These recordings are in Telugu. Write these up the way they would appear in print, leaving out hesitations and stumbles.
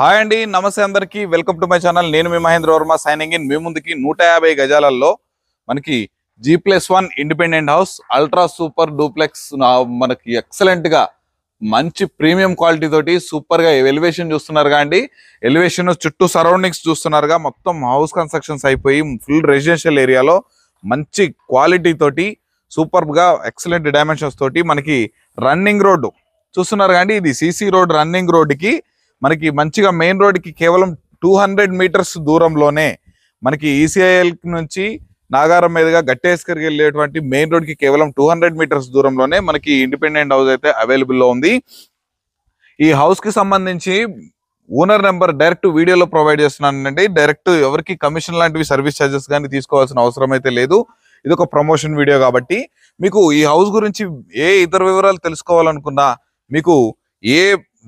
హాయ్ అండి, నమస్తే అందరికి. Welcome to my channel. నేను మీ మహేంద్ర వర్మ సైనింగ్ ఇన్. మీ ముందుకి 150 గజాలలో మనకి G+1 independent house ultra super duplex మనకి ఎక్సలెంట్ గా మంచి ప్రీమియం క్వాలిటీ తోటి సూపర్ గా ఎలివేషన్ చూస్తున్నారుగా అండి. ఎలివేషన్ చుట్టూ సరౌండింగ్స్ చూస్తున్నారుగా. మొత్తం హౌస్ కన్స్ట్రక్షన్స్ అయిపోయి ఫుల్ రెసిడెన్షియల్ ఏరియాలో మంచి క్వాలిటీ తోటి సూపర్ గా ఎక్సలెంట్ డైమెన్షన్స్ తోటి మనకి రన్నింగ్ రోడ్డు చూస్తున్నారు కండి. ఇది సిసి రోడ్. రన్నింగ్ రోడ్డుకి మనకి మంచిగా మెయిన్ రోడ్ కి కేవలం 200 మీటర్స్ దూరంలోనే మనకి ఈసీఐఎల్ నుంచి నాగారం మీదుగా గట్టేశ్వరికి వెళ్ళేటువంటి మెయిన్ రోడ్ కి కేవలం 200 మీటర్స్ దూరంలోనే మనకి ఇండిపెండెంట్ హౌస్ అయితే అవైలబుల్ లో ఉంది. ఈ హౌస్ కి సంబంధించి ఓనర్ నెంబర్ డైరెక్ట్ వీడియోలో ప్రొవైడ్ చేస్తున్నానండి. డైరెక్ట్ ఎవరికి కమిషన్ లాంటివి సర్వీస్ ఛార్జెస్ కానీ తీసుకోవాల్సిన అవసరం అయితే లేదు. ఇది ఒక ప్రమోషన్ వీడియో కాబట్టి మీకు ఈ హౌస్ గురించి ఏ ఇతర వివరాలు తెలుసుకోవాలనుకున్నా, మీకు ఏ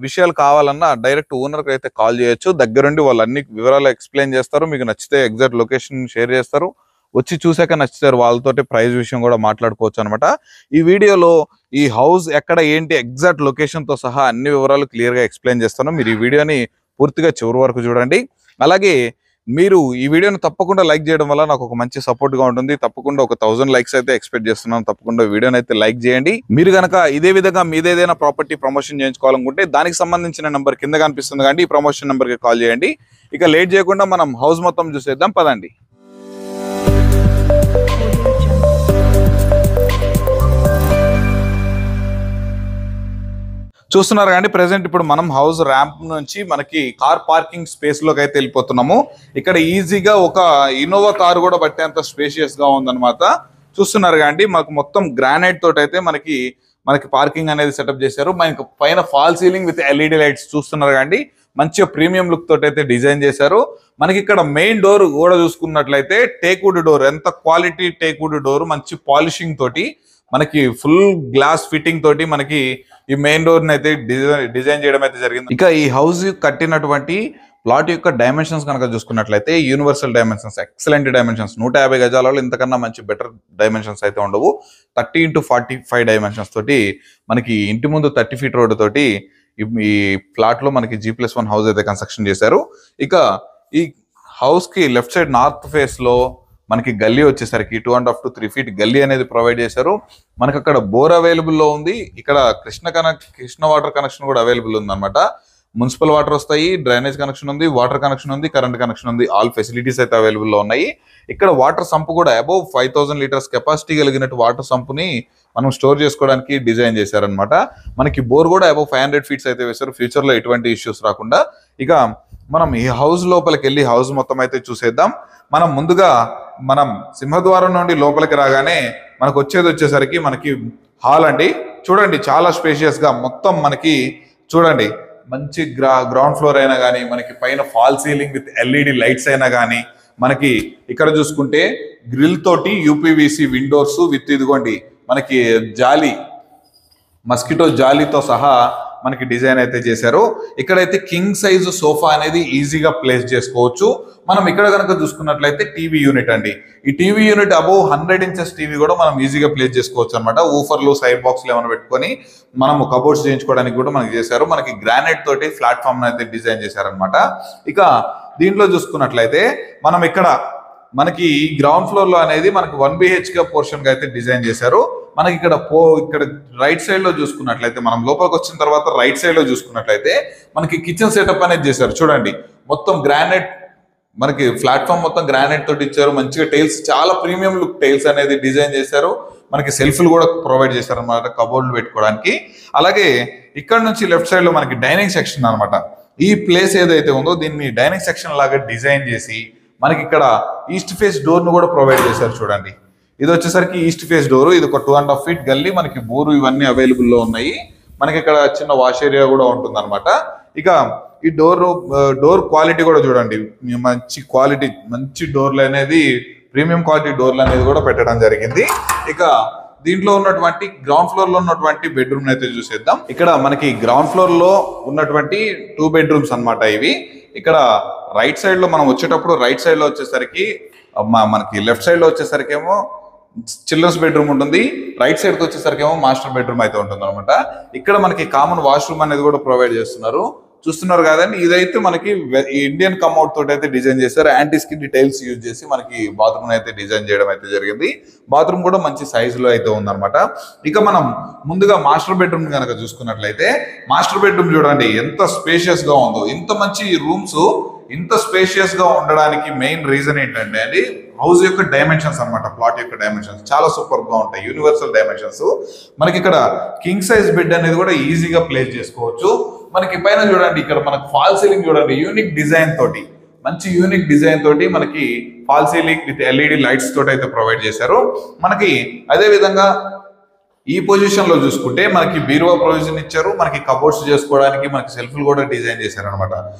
విషయాలు కావాలన్నా డైరెక్ట్ ఓనర్కి అయితే కాల్ చేయొచ్చు. దగ్గరుండి వాళ్ళు అన్ని వివరాలు ఎక్స్ప్లెయిన్ చేస్తారు. మీకు నచ్చితే ఎగ్జాక్ట్ లొకేషన్ షేర్ చేస్తారు. వచ్చి చూసాక నచ్చుతారు, వాళ్ళతోటి ప్రైస్ విషయం కూడా మాట్లాడుకోవచ్చు అనమాట. ఈ వీడియోలో ఈ హౌస్ ఎక్కడ ఏంటి ఎగ్జాక్ట్ లొకేషన్ తో సహా అన్ని వివరాలు క్లియర్ గా ఎక్స్ప్లెయిన్ చేస్తాను. మీరు ఈ వీడియోని పూర్తిగా చివరి వరకు చూడండి. అలాగే మీరు ఈ వీడియోని తప్పకుండా లైక్ చేయడం వల్ల నాకు ఒక మంచి సపోర్ట్ గా ఉంటుంది. తప్పకుండా ఒక 1000 లైక్స్ అయితే ఎక్స్పెక్ట్ చేస్తున్నాను. తప్పకుండా వీడియోని అయితే లైక్ చేయండి. మీరు గనక ఇదే విధంగా మీదేదైనా ప్రాపర్టీ ప్రమోషన్ చేయించుకోవాలనుకుంటే దానికి సంబంధించిన నెంబర్ కింద కనిపిస్తుంది కానీ ఈ ప్రమోషన్ నెంబర్ కి కాల్ చేయండి. ఇక లేట్ చేయకుండా మనం హౌస్ మొత్తం చూసేద్దాం పదండి. చూస్తున్నారు కానీ ప్రెసెంట్ ఇప్పుడు మనం హౌస్ ర్యాంప్ నుంచి మనకి కార్ పార్కింగ్ స్పేస్ లోకి అయితే వెళ్ళిపోతున్నాము. ఇక్కడ ఈజీగా ఒక ఇన్నోవా కారు కూడా పట్టేంత స్పేషియస్ గా ఉందన్నమాట. చూస్తున్నారు కానీ మాకు మొత్తం గ్రానైట్ తోటి అయితే మనకి పార్కింగ్ అనేది సెటప్ చేశారు. మనకి పైన fall ceiling with LED lights చూస్తున్నారు కానీ మంచిగా ప్రీమియం లుక్ తోటి అయితే డిజైన్ చేశారు. మనకి ఇక్కడ మెయిన్ డోర్ కూడా చూసుకున్నట్లయితే టేక్వుడ్ డోర్. ఎంత క్వాలిటీ టేక్వుడ్ డోర్, మంచి పాలిషింగ్ తోటి మనకి ఫుల్ గ్లాస్ ఫిట్టింగ్ తోటి మనకి ఈ మెయిన్ డోర్ అయితే డిజైన్ చేయడం అయితే జరిగింది. ఇక ఈ హౌస్ కట్టినటువంటి ప్లాట్ యొక్క డైమెన్షన్స్ కనుక చూసుకున్నట్లయితే యూనివర్సల్ డైమెన్షన్స్, ఎక్సలెంట్ డైమెన్షన్స్. 150 గజాలలో ఇంతకన్నా మంచి బెటర్ డైమెన్షన్స్ అయితే ఉండవు. 30x45 డైమెన్షన్స్ తోటి మనకి ఇంటి ముందు 30 ఫీట్ రోడ్డు తోటి ఈ ప్లాట్ లో మనకి G+1 హౌస్ అయితే కన్స్ట్రక్షన్ చేశారు. ఇక ఈ హౌస్ కి లెఫ్ట్ సైడ్ నార్త్ ఫేస్ లో మనకి గల్లీ వచ్చేసరికి 2.5 to 3 feet గల్లీ అనేది ప్రొవైడ్ చేశారు. మనకి అక్కడ బోర్ అవైలబుల్ లో ఉంది. ఇక్కడ కృష్ణ వాటర్ కనెక్షన్ కూడా అవైలబుల్ ఉంది అనమాట. మున్సిపల్ వాటర్ వస్తాయి, డ్రైనేజ్ కనెక్షన్ ఉంది, వాటర్ కనెక్షన్ ఉంది, కరెంట్ కనెక్షన్ ఉంది. ఆల్ ఫెసిలిటీస్ అయితే అవైలబుల్ లో ఉన్నాయి. ఇక్కడ వాటర్ సంప్ కూడా అబౌవ్ 5000 లీటర్స్ కెపాసిటీ కలిగినట్టు వాటర్ సంపుని మనం స్టోర్ చేసుకోవడానికి డిజైన్ చేశారనమాట. మనకి బోర్ కూడా అబౌవ్ 500 feet అయితే వేశారు. ఫ్యూచర్ లో ఎటువంటి ఇష్యూస్ రాకుండా. ఇక మనం ఈ హౌస్ లోపలికి వెళ్ళి హౌస్ మొత్తం అయితే చూసేద్దాం. మనం ముందుగా సింహద్వారం నుండి లోపలికి రాగానే మనకు వచ్చేసరికి మనకి హాల్ అండి. చూడండి చాలా స్పేషియస్ గా మొత్తం మనకి చూడండి మంచి గ్రౌండ్ ఫ్లోర్ అయినా కానీ, మనకి పైన fall ceiling with LED lights అయినా కానీ, మనకి ఇక్కడ చూసుకుంటే గ్రిల్ తోటి యూపీవీసీ విండోస్ విత్ ఇదిగోండి మనకి జాలి, మస్కిటో జాలీతో సహా మనకి డిజైన్ అయితే చేశారు. ఇక్కడైతే కింగ్ సైజ్ సోఫా అనేది ఈజీగా ప్లేస్ చేసుకోవచ్చు. మనం ఇక్కడ కనుక చూసుకున్నట్లయితే టీవీ యూనిట్ అండి. ఈ TV unit above 100 inches TV కూడా మనం ఈజీగా ప్లేస్ చేసుకోవచ్చు అనమాట. ఊఫర్లు, సైడ్ బాక్స్లు ఏమైనా పెట్టుకొని మనం కబోర్డ్స్ చేయించుకోవడానికి కూడా మనకి చేశారు. మనకి గ్రానైట్ తోటి ప్లాట్ఫామ్ అయితే డిజైన్ చేశారనమాట. ఇక దీంట్లో చూసుకున్నట్లయితే మనం ఇక్కడ మనకి గ్రౌండ్ ఫ్లోర్ లో అనేది మనకి 1 BHK పోర్షన్ గా అయితే డిజైన్ చేశారు. మనకి ఇక్కడ రైట్ సైడ్ లో చూసుకున్నట్లయితే, మనం లోపలికి వచ్చిన తర్వాత రైట్ సైడ్ లో చూసుకున్నట్లయితే మనకి కిచెన్ సెటప్ అనేది చేశారు. చూడండి మొత్తం గ్రానైట్, మనకి ప్లాట్ఫామ్ మొత్తం గ్రానైట్ తోటి ఇచ్చారు. మంచిగా టైల్స్, చాలా ప్రీమియం లుక్ టైల్స్ అనేది డిజైన్ చేశారు. మనకి సెల్ఫ్లు కూడా ప్రొవైడ్ చేశారు అనమాట కబోర్డ్లు పెట్టుకోవడానికి. అలాగే ఇక్కడ నుంచి లెఫ్ట్ సైడ్ లో మనకి డైనింగ్ సెక్షన్ అనమాట. ఈ ప్లేస్ ఏదైతే ఉందో దీన్ని డైనింగ్ సెక్షన్ లాగా డిజైన్ చేసి మనకి ఇక్కడ ఈస్ట్ ఫేస్ డోర్ ను కూడా ప్రొవైడ్ చేశారు. చూడండి ఇది వచ్చేసరికి ఈస్ట్ ఫేస్ డోర్. ఇది ఒక 2.5 feet గల్లీ, మనకి బోరు ఇవన్నీ అవైలబుల్ లో ఉన్నాయి. మనకి ఇక్కడ చిన్న వాష్ ఏరియా కూడా ఉంటుంది అనమాట. ఇక ఈ డోర్ క్వాలిటీ కూడా చూడండి, మంచి క్వాలిటీ, మంచి డోర్లు అనేది ప్రీమియం క్వాలిటీ డోర్లు అనేది కూడా పెట్టడం జరిగింది. ఇక దీంట్లో ఉన్నటువంటి గ్రౌండ్ ఫ్లోర్ లో ఉన్నటువంటి బెడ్రూమ్ అయితే చూసేద్దాం. ఇక్కడ మనకి గ్రౌండ్ ఫ్లోర్ లో ఉన్నటువంటి 2 bedrooms అనమాట ఇవి. ఇక్కడ రైట్ సైడ్ లో మనం వచ్చేటప్పుడు రైట్ సైడ్ లో వచ్చేసరికి మనకి లెఫ్ట్ సైడ్ లో వచ్చేసరికి ఏమో చిల్డ్రన్స్ బెడ్రూమ్ ఉంటుంది, రైట్ సైడ్ కి వచ్చేసరికి ఏమో మాస్టర్ బెడ్రూమ్ అయితే ఉంటుంది అనమాట. ఇక్కడ మనకి కామన్ వాష్రూమ్ అనేది కూడా ప్రొవైడ్ చేస్తున్నారు. చూస్తున్నారు కదండి, ఇదైతే మనకి ఇండియన్ కమౌట్ తోటి అయితే డిజైన్ చేశారు. యాంటీ స్కిడ్ టైల్స్ యూజ్ చేసి మనకి బాత్రూమ్ అయితే డిజైన్ చేయడం అయితే జరిగింది. బాత్రూమ్ కూడా మంచి సైజ్ లో అయితే ఉందన్నమాట. ఇక మనం ముందుగా మాస్టర్ బెడ్రూమ్ కనుక చూసుకున్నట్లయితే, మాస్టర్ బెడ్రూమ్ చూడండి ఎంత స్పేషియస్ గా ఉందో. ఇంత మంచి రూమ్స్ ఇంత స్పేషియస్ గా ఉండడానికి మెయిన్ రీజన్ ఏంటంటే అండి, హౌస్ యొక్క డైమెన్షన్స్ అన్నమాట. ప్లాట్ యొక్క డైమెన్షన్స్ చాలా సూపర్ గా ఉంటాయి, యూనివర్సల్ డైమెన్షన్స్. మనకి ఇక్కడ కింగ్ సైజ్ బెడ్ అనేది కూడా ఈజీగా ప్లేస్ చేసుకోవచ్చు. మనకి పైన చూడండి, ఇక్కడ మనకి ఫాల్ సీలింగ్ చూడండి, యూనిక్ డిజైన్ తోటి, మంచి యూనిక్ డిజైన్ తోటి మనకి fall ceiling with LED lights తోటి అయితే ప్రొవైడ్ చేశారు. మనకి అదే విధంగా ఈ పొజిషన్ లో చూసుకుంటే మనకి బీరువా ప్రొవిజన్ ఇచ్చారు. మనకి కబోర్డ్స్ చేసుకోవడానికి మనకి సెల్ఫ్లు కూడా డిజైన్ చేశారు అనమాట.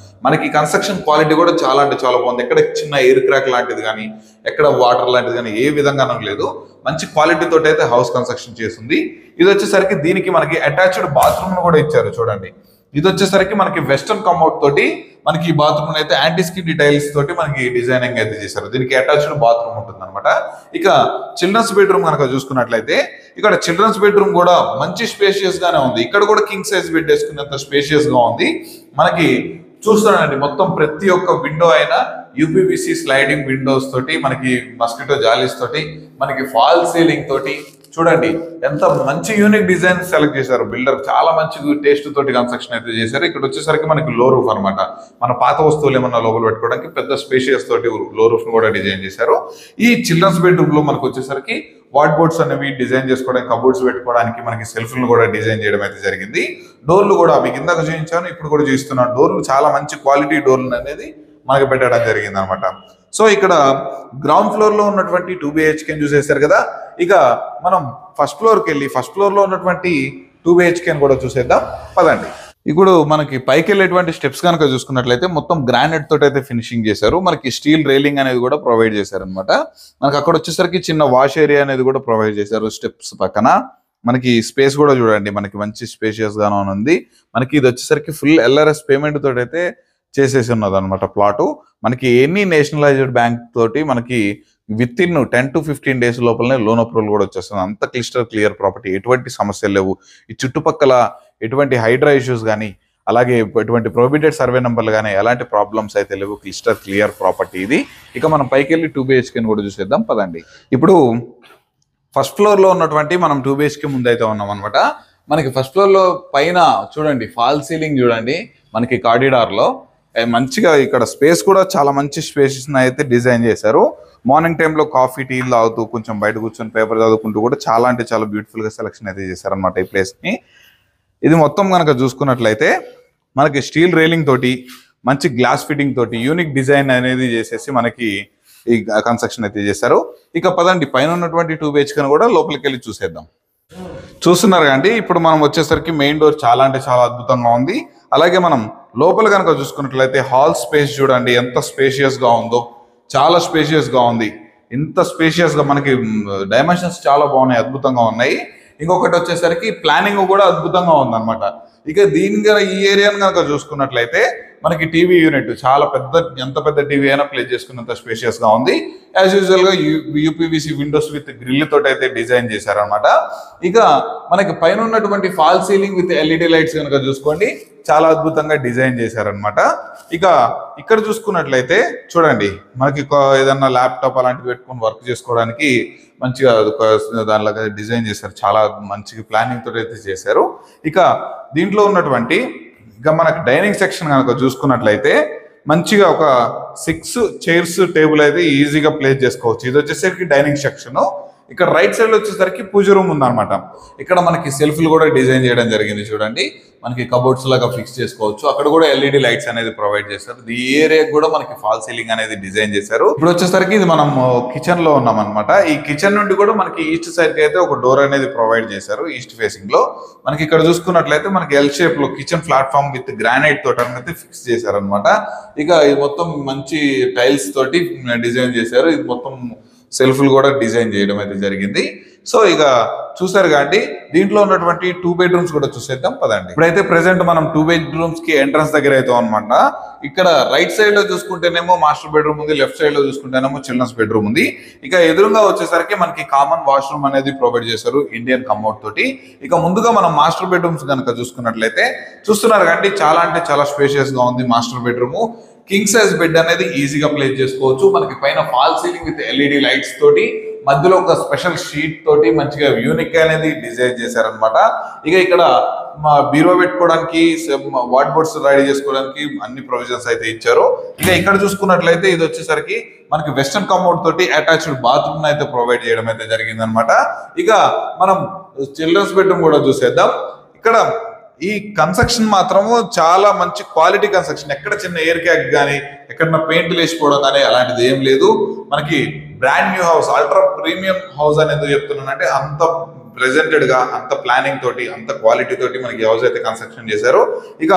మనకి కన్స్ట్రక్షన్ క్వాలిటీ కూడా చాలా అంటే చాలా బాగుంది. ఎక్కడ చిన్న ఎయిర్ క్రాక్ లాంటిది కానీ, ఎక్కడ వాటర్ లాంటిది కానీ ఏ విధంగానూ లేదు. మంచి క్వాలిటీ తోటి అయితే హౌస్ కన్స్ట్రక్షన్ చేస్తుంది. ఇది వచ్చేసరికి దీనికి మనకి అటాచ్డ్ బాత్రూమ్ కూడా ఇచ్చారు చూడండి. ఇది వచ్చేసరికి మనకి వెస్టర్న్ కమౌట్ తోటి మనకి ఈ బాత్రూమ్ అయితే యాంటీ స్కిడ్ టైల్స్ తోటి మనకి డిజైనింగ్ అయితే చేశారు. దీనికి అటాచ్డ్ బాత్రూమ్ ఉంటుంది అనమాట. ఇక చిల్డ్రన్స్ బెడ్రూమ్ కనుక చూసుకున్నట్లయితే, ఇక్కడ చిల్డ్రన్స్ బెడ్రూమ్ కూడా మంచి స్పేషియస్ గానే ఉంది. ఇక్కడ కూడా కింగ్ సైజ్ బెడ్ వేసుకున్నంత స్పేషియస్ గా ఉంది. మనకి చూస్తున్నానండి, మొత్తం ప్రతి ఒక్క విండో అయినా యూపీవీసీ స్లైడింగ్ విండోస్ తోటి, మనకి మస్కిటో జాలీస్ తోటి, మనకి ఫాల్ సీలింగ్ తోటి చూడండి ఎంత మంచి యూనిక్ డిజైన్ సెలెక్ట్ చేశారు. బిల్డర్ చాలా మంచి టేస్ట్ తోటి కన్స్ట్రక్షన్ అయితే చేశారు. ఇక్కడ వచ్చేసరికి మనకి లో రూఫ్ అనమాట. మన పాత వస్తువులు ఏమన్నా లోపల పెట్టుకోవడానికి పెద్ద స్పేషియస్ తోటి లో రూఫ్ ను కూడా డిజైన్ చేశారు. ఈ చిల్డ్రన్స్ బెడ్రూమ్ లో మనకు వచ్చేసరికి వార్డ్ బోర్డ్స్ అనేవి డిజైన్ చేసుకోవడానికి, కబోర్డ్స్ పెట్టుకోవడానికి మనకి సెల్ఫ్లను కూడా డిజైన్ చేయడం అయితే జరిగింది. డోర్లు కూడా మీకు ఇందాక చూపించాను, ఇప్పుడు కూడా చూస్తున్నాను. డోర్లు చాలా మంచి క్వాలిటీ డోర్లు అనేది మనకి పెట్టడం జరిగింది అనమాట. సో ఇక్కడ గ్రౌండ్ ఫ్లోర్ లో ఉన్నటువంటి 2 BHK చూసేశారు కదా. ఇక మనం ఫస్ట్ ఫ్లోర్కి వెళ్ళి ఫస్ట్ ఫ్లోర్ లో ఉన్నటువంటి 2 BHK కూడా చూసేద్దాం పదండి. ఇప్పుడు మనకి పైకి వెళ్ళేటువంటి స్టెప్స్ కనుక చూసుకున్నట్లయితే మొత్తం గ్రానైట్ తోటి అయితే ఫినిషింగ్ చేశారు. మనకి స్టీల్ రైలింగ్ అనేది కూడా ప్రొవైడ్ చేశారు అనమాట. మనకి అక్కడ వచ్చేసరికి చిన్న వాష్ ఏరియా అనేది కూడా ప్రొవైడ్ చేశారు స్టెప్స్ పక్కన. మనకి స్పేస్ కూడా చూడండి, మనకి మంచి స్పేషియస్ గానే ఉంది. మనకి ఇది వచ్చేసరికి ఫుల్ LRS పేమెంట్ తోటి అయితే చేసేసి ఉన్నది అనమాట ప్లాటు. మనకి ఎనీ నేషనలైజ్డ్ బ్యాంక్ తోటి మనకి విత్ ఇన్ 10 to 15 days లోపలనే లోన్ అప్రూవల్ కూడా వచ్చేస్తుంది. అంత క్లియర్ ప్రాపర్టీ, ఎటువంటి సమస్యలు లేవు. ఈ చుట్టుపక్కల ఎటువంటి హైడ్రా ఇష్యూస్ కానీ, అలాగే ఎటువంటి ప్రొహిబిటెడ్ సర్వే నెంబర్లు కానీ ఎలాంటి ప్రాబ్లమ్స్ అయితే లేవు. క్లియర్ ప్రాపర్టీ ఇది. ఇక మనం పైకి వెళ్ళి 2 BHK కూడా చూసేద్దాం పదండి. ఇప్పుడు ఫస్ట్ ఫ్లోర్ లో ఉన్నటువంటి మనం 2 BHK ముందు అయితే ఉన్నాం అనమాట. మనకి ఫస్ట్ ఫ్లోర్ లో పైన చూడండి ఫాల్ సీలింగ్ చూడండి, మనకి కారిడార్ లో మంచిగా ఇక్కడ స్పేస్ కూడా చాలా మంచి స్పేసెస్ అయితే డిజైన్ చేశారు. మార్నింగ్ టైంలో కాఫీ టీలు తాగుతూ కొంచెం బయట కూర్చొని పేపర్ చదువుకుంటూ కూడా చాలా అంటే చాలా బ్యూటిఫుల్ గా సెలెక్షన్ అయితే చేశారనమాట ఈ ప్లేస్ ని. ఇది మొత్తం కనుక చూసుకున్నట్లయితే మనకి స్టీల్ రైలింగ్ తోటి, మంచి గ్లాస్ ఫిట్టింగ్ తోటి యూనిక్ డిజైన్ అనేది చేసేసి మనకి ఈ కన్స్ట్రక్షన్ అయితే చేశారు. ఇక పదండి పైన ఉన్నటువంటి 2 BHK కూడా లోపలికి వెళ్ళి చూసేద్దాం. చూస్తున్నారు కండి, ఇప్పుడు మనం వచ్చేసరికి మెయిన్ డోర్ చాలా అంటే చాలా అద్భుతంగా ఉంది. అలాగే మనం లోపల కనుక చూసుకున్నట్లయితే హాల్ స్పేస్ చూడండి ఎంత స్పేషియస్ గా ఉందో. చాలా స్పేషియస్ గా ఉంది. ఇంత స్పేషియస్ గా మనకి డైమెన్షన్స్ చాలా బాగున్నాయి, అద్భుతంగా ఉన్నాయి. ఇంకొకటి వచ్చేసరికి ప్లానింగ్ కూడా అద్భుతంగా ఉంది అనమాట. ఇక దీని ఈ ఏరియాని కనుక చూసుకున్నట్లయితే మనకి టీవీ యూనిట్ చాలా పెద్ద, ఎంత పెద్ద టీవీ అయినా ప్లే చేసుకున్నంత స్పేషియస్ గా ఉంది. యాజ్ యూజువల్ గా యూపీవీసీ విండోస్ విత్ గ్రిల్ తోటి అయితే డిజైన్ చేశారనమాట. ఇక మనకి పైన ఉన్నటువంటి fall ceiling with LED lights కనుక చూసుకోండి, చాలా అద్భుతంగా డిజైన్ చేశారనమాట. ఇక ఇక్కడ చూసుకున్నట్లయితే చూడండి, మనకి ఏదన్నా ల్యాప్టాప్ అలాంటివి పెట్టుకొని వర్క్ చేసుకోవడానికి మంచిగా దానిలో డిజైన్ చేశారు. చాలా మంచిగా ప్లానింగ్ తోటి అయితే చేశారు. ఇక దీంట్లో ఉన్నటువంటి ఇక మనకి డైనింగ్ సెక్షన్ కనుక చూసుకున్నట్లయితే మంచిగా ఒక 6 చైర్స్ టేబుల్ అయితే ఈజీగా ప్లేస్ చేసుకోవచ్చు. ఇది వచ్చేసరికి డైనింగ్ సెక్షన్. ఇక్కడ రైట్ సైడ్ వచ్చేసరికి పూజ రూమ్ ఉందన్నమాట. ఇక్కడ మనకి సెల్ఫ్లు కూడా డిజైన్ చేయడం జరిగింది చూడండి. మనకి కబోర్డ్స్ లాగా ఫిక్స్ చేసుకోవచ్చు. అక్కడ కూడా LED లైట్స్ అనేది ప్రొవైడ్ చేశారు. ఈ ఏరియాకి కూడా మనకి ఫాల్ సీలింగ్ అనేది డిజైన్ చేశారు. ఇప్పుడు వచ్చేసరికి ఇది మనం కిచెన్ లో ఉన్నాం అనమాట. ఈ కిచెన్ నుండి కూడా మనకి ఈస్ట్ సైడ్ కి అయితే ఒక డోర్ అనేది ప్రొవైడ్ చేశారు ఈస్ట్ ఫేసింగ్ లో. మనకి ఇక్కడ చూసుకున్నట్లయితే మనకి L షేప్ లో కిచెన్ ప్లాట్ఫామ్ విత్ గ్రానైట్ తోటి అయితే ఫిక్స్ చేశారనమాట. ఇక ఇది మొత్తం మంచి టైల్స్ తోటి డిజైన్ చేశారు. ఇది మొత్తం సెల్ఫ్లు కూడా డిజైన్ చేయడం అయితే జరిగింది. సో ఇక చూసారు కాబట్టి దీంట్లో ఉన్నటువంటి 2 బెడ్రూమ్స్ కూడా చూసేద్దాం పదండి. ఇప్పుడైతే ప్రెసెంట్ మనం 2 బెడ్రూమ్స్ కి ఎంట్రన్స్ దగ్గర అయితే అనమాట. ఇక్కడ రైట్ సైడ్ లో చూసుకుంటేనేమో మాస్టర్ బెడ్రూమ్ ఉంది, లెఫ్ట్ సైడ్ లో చూసుకుంటేనేమో చిల్డ్రన్స్ బెడ్రూమ్ ఉంది. ఇక ఎదురుగా వచ్చేసరికి మనకి కామన్ వాష్రూమ్ అనేది ప్రొవైడ్ చేశారు ఇండియన్ కమోడ్ తోటి. ఇక ముందుగా మనం మాస్టర్ బెడ్రూమ్స్ కనుక చూసుకున్నట్లయితే చూస్తున్నారు కాబట్టి చాలా అంటే చాలా స్పేషియస్ గా ఉంది master bedroom. King size bed అనేది ఈజీగా ప్లేస్ చేసుకోవచ్చు. మనకి పైన fall ceiling with LED lights తోటి, మధ్యలో ఒక స్పెషల్ షీట్ తోటి మంచిగా యూనిక్ అనేది డిజైన్ చేశారనమాట. ఇక ఇక్కడ బీరో పెట్టుకోవడానికి, వాట్ బోర్డ్స్ రెడీ చేసుకోవడానికి అన్ని ప్రొవిజన్స్ అయితే ఇచ్చారు. ఇక ఇక్కడ చూసుకున్నట్లయితే ఇది వచ్చేసరికి మనకి వెస్టర్న్ కమోడ్ తోటి అటాచ్డ్ బాత్రూమ్ అయితే ప్రొవైడ్ చేయడం అయితే జరిగింది అనమాట. ఇక మనం చిల్డ్రన్స్ బెడ్రూమ్ కూడా చూసేద్దాం. ఇక్కడ ఈ కన్స్ట్రక్షన్ మాత్రము చాలా మంచి క్వాలిటీ కన్స్ట్రక్షన్. ఎక్కడ చిన్న ఎయిర్ క్యాక్ కానీ, ఎక్కడ పెయింట్ వేసిపోవడం కానీ అలాంటిది ఏం లేదు. మనకి brand new house, ultra premium house అనేది చెప్తున్నానంటే అంత ప్రెజెంటెడ్ గా, అంత ప్లానింగ్ తోటి, అంత క్వాలిటీ తోటి మనకి హౌస్ అయితే కన్స్ట్రక్షన్ చేశారు. ఇక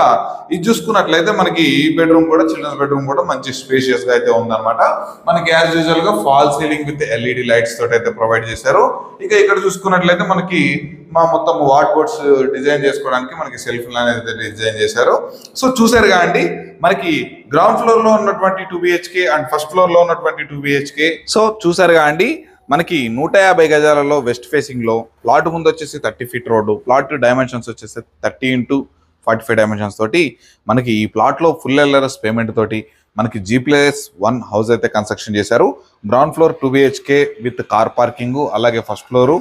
ఇది చూసుకున్నట్లయితే మనకి ఈ బెడ్రూమ్ కూడా, చిల్డ్రన్స్ బెడ్రూమ్ కూడా మంచి స్పేషియస్ గా అయితే ఉందన్నమాట. మనకి యాజ్ యూజువల్ గా fall ceiling with LED lights తోటి అయితే ప్రొవైడ్ చేశారు. ఇక ఇక్కడ చూసుకున్నట్లయితే మనకి మొత్తం వాట్ బోర్డ్స్ డిజైన్ చేసుకోవడానికి మనకి సెల్ఫ్ అనేది డిజైన్ చేశారు. సో చూసారు కాండి, మనకి గ్రౌండ్ ఫ్లోర్ లో ఉన్నటువంటి 2 BHK అండ్ ఫస్ట్ ఫ్లోర్ లో ఉన్నటువంటి 2 BHK. సో చూసారు కాండి, మనకి 150 గజాలలో వెస్ట్ ఫేసింగ్ లో ప్లాట్ ముందు వచ్చేసి 30 ఫీట్ రోడ్డు, ప్లాట్ డైమెన్షన్స్ వచ్చేసి 30 × 45 డైమెన్షన్స్ తోటి మనకి ఈ ప్లాట్ లో ఫుల్ ఎల్ఆర్ఎస్ పేమెంట్ తోటి మనకి G+1 హౌస్ అయితే కన్స్ట్రక్షన్ చేశారు. Ground floor 2 BHK with car parking, అలాగే ఫస్ట్ ఫ్లోర్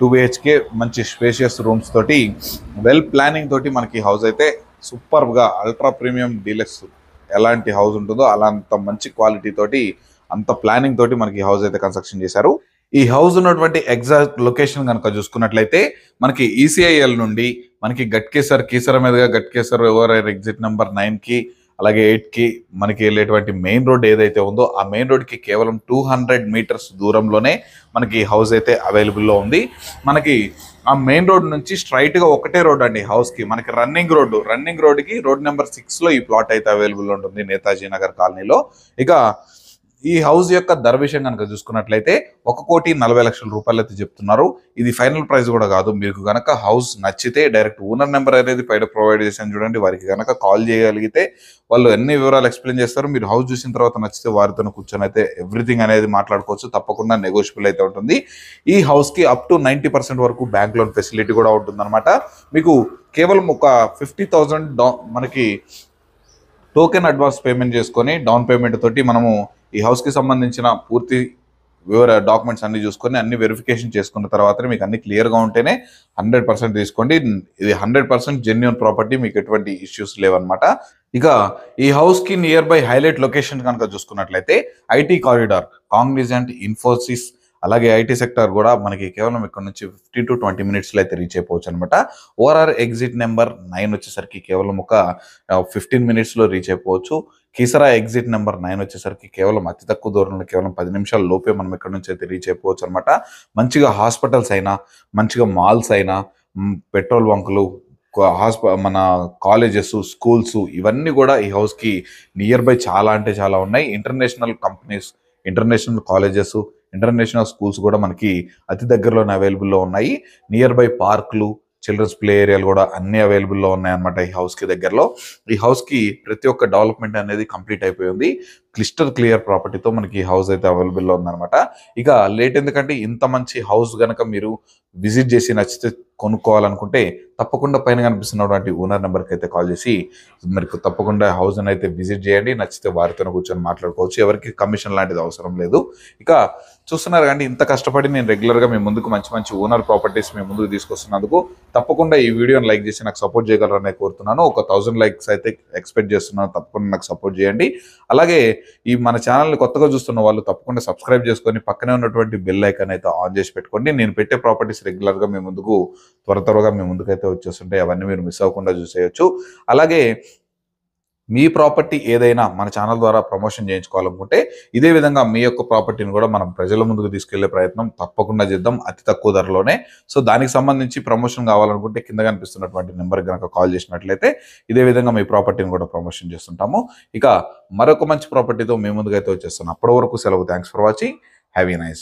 2 BHK మంచి స్పేషియస్ రూమ్స్ తోటి, వెల్ ప్లానింగ్ తోటి మనకి హౌస్ అయితే సూపర్ గా అల్ట్రా ప్రీమియం డీలక్స్ ఎలాంటి హౌస్ ఉంటుందో అలాంత మంచి క్వాలిటీ తోటి, అంత ప్లానింగ్ తోటి మనకి హౌస్ అయితే కన్స్ట్రక్షన్ చేశారు. ఈ హౌస్ ఉన్నటువంటి ఎగ్జాక్ట్ లొకేషన్ కనుక చూసుకున్నట్లయితే మనకి ECIL నుండి మనకి గట్కేసర్, కీసర మీదుగా గట్కేసర్ ఓవర్ ఎగ్జిట్ నెంబర్ 9 కి అలాగే 8 కి మనకి వెళ్ళేటువంటి మెయిన్ రోడ్ ఏదైతే ఉందో ఆ మెయిన్ రోడ్ కి కేవలం 200 మీటర్స్ దూరంలోనే మనకి హౌస్ అయితే అవైలబుల్లో ఉంది. మనకి ఆ మెయిన్ రోడ్ నుంచి స్ట్రైట్ గా ఒకటే రోడ్ అండి హౌస్ కి. మనకి రన్నింగ్ రోడ్ కి రోడ్ నెంబర్ 6 లో ఈ ప్లాట్ అయితే అవైలబుల్ ఉంటుంది నేతాజీ నగర్ కాలనీలో. ఇక ఈ హౌస్ యొక్క ధర విషయం కనుక చూసుకున్నట్లయితే 1,40,00,000 రూపాయలు అయితే చెప్తున్నారు. ఇది ఫైనల్ ప్రైస్ కూడా కాదు. మీకు కనుక హౌస్ నచ్చితే డైరెక్ట్ ఓనర్ నెంబర్ అనేది పైన ప్రొవైడ్ చేశాను చూడండి, వారికి కనుక కాల్ చేయగలిగితే వాళ్ళు అన్ని వివరాలు ఎక్స్ప్లెయిన్ చేస్తారు. మీరు హౌస్ చూసిన తర్వాత నచ్చితే వారితో కూర్చొని అయితే ఎవ్రీథింగ్ అనేది మాట్లాడుకోవచ్చు. తప్పకుండా నెగోషియబుల్ అయితే ఉంటుంది. ఈ హౌస్ కి అప్ టు 90% వరకు బ్యాంక్ లోన్ ఫెసిలిటీ కూడా ఉంటుంది అనమాట. మీకు కేవలం ఒక 50,000 మనకి టోకెన్ అడ్వాన్స్ పేమెంట్ చేసుకొని డౌన్ పేమెంట్ తోటి మనము ఈ హౌస్ కి సంబంధించిన పూర్తి డాక్యుమెంట్స్ అన్ని చూసుకొని అన్ని వెరిఫికేషన్ చేసుకున్న తర్వాత మీకు అన్ని క్లియర్ గా ఉంటేనే 100% తీసుకోండి. ఇది 100% జెన్యూన్ ప్రాపర్టీ, మీకు ఎటువంటి ఇష్యూస్ లేవన్నమాట. ఇక ఈ హౌస్ కి నియర్ బై హైలైట్ లొకేషన్ కనుక చూసుకున్నట్లయితే ఐటీ కారిడార్, కాగ్నిజెంట్, ఇన్ఫోసిస్ అలాగే ఐటీ సెక్టర్ కూడా మనకి కేవలం ఇక్కడ నుంచి 15 to 20 మినిట్స్లో అయితే రీచ్ అయిపోవచ్చు అనమాట. ఓఆర్ఆర్ ఎగ్జిట్ నెంబర్ 9 వచ్చేసరికి కేవలం ఒక 15 మినిట్స్లో రీచ్ అయిపోవచ్చు. కీసరా ఎగ్జిట్ నెంబర్ 9 వచ్చేసరికి కేవలం అతి తక్కువ దూరంలో కేవలం 10 నిమిషాల లోపే మనం ఇక్కడ నుంచి అయితే రీచ్ అయిపోవచ్చు అనమాట. మంచిగా హాస్పిటల్స్ అయినా, మంచిగా మాల్స్ అయినా, పెట్రోల్ బంకులు, మన కాలేజెస్, స్కూల్స్ ఇవన్నీ కూడా ఈ హౌస్కి నియర్ బై చాలా అంటే చాలా ఉన్నాయి. International companies, international colleges, international schools కూడా మనకి అతి దగ్గరలోనే అవైలబుల్లో ఉన్నాయి. నియర్ బై పార్కులు, చిల్డ్రన్స్ ప్లే ఏరియాలు కూడా అన్ని అవైలబుల్లో ఉన్నాయన్నమాట ఈ హౌస్కి దగ్గరలో. ఈ హౌస్కి ప్రతి ఒక్క డెవలప్మెంట్ అనేది కంప్లీట్ అయిపోయింది. క్లియర్ ప్రాపర్టీతో మనకి ఈ హౌస్ అయితే అవైలబుల్లో ఉందన్నమాట. ఇక లేట్ ఎందుకంటే ఇంత మంచి హౌస్ కనుక మీరు విజిట్ చేసి నచ్చితే కొనుక్కోవాలనుకుంటే తప్పకుండా పైన కనిపిస్తున్నటువంటి ఓనర్ నెంబర్కి అయితే కాల్ చేసి మీకు తప్పకుండా హౌస్ అయితే విజిట్ చేయండి. నచ్చితే వారితో కూర్చొని మాట్లాడుకోవచ్చు. ఎవరికి కమిషన్ లాంటిది అవసరం లేదు. ఇక చూస్తున్నారు కానీ ఇంత కష్టపడి నేను రెగ్యులర్గా మీ ముందుకు మంచి మంచి ఓనర్ ప్రాపర్టీస్ మీ ముందుకు తీసుకొస్తున్నందుకు తప్పకుండా ఈ వీడియోని లైక్ చేసి నాకు సపోర్ట్ చేయగలరనే కోరుతున్నాను. ఒక 1000 లైక్స్ అయితే ఎక్స్పెక్ట్ చేస్తున్నాను. తప్పకుండా నాకు సపోర్ట్ చేయండి. అలాగే ఈ మన ఛానల్ని కొత్తగా చూస్తున్న వాళ్ళు తప్పకుండా సబ్స్క్రైబ్ చేసుకొని పక్కనే ఉన్నటువంటి బెల్ ఐకాన్ అయితే ఆన్ చేసి పెట్టుకోండి. నేను పెట్టే ప్రాపర్టీస్ రెగ్యులర్గా మీ ముందుకు త్వరగా మీ ముందుకైతే వచ్చేస్తుంటాయి. అవన్నీ మీరు మిస్ అవ్వకుండా చూసేయచ్చు. అలాగే మీ ప్రాపర్టీ ఏదైనా మన ఛానల్ ద్వారా ప్రమోషన్ చేయించుకోవాలనుకుంటే ఇదే విధంగా మీ యొక్క ప్రాపర్టీని కూడా మనం ప్రజల ముందుకు తీసుకెళ్లే ప్రయత్నం తప్పకుండా చేద్దాం అతి తక్కువ ధరలోనే. సో దానికి సంబంధించి ప్రమోషన్ కావాలనుకుంటే కింద కనిపిస్తున్నటువంటి నెంబర్కి కనుక కాల్ చేసినట్లయితే ఇదే విధంగా మీ ప్రాపర్టీని కూడా ప్రమోషన్ చేస్తుంటాము. ఇక మరొక మంచి ప్రాపర్టీతో మీ ముందుకైతే వచ్చేస్తాను. అప్పటి వరకు సెలవు. Thanks for watching. Have a nice day.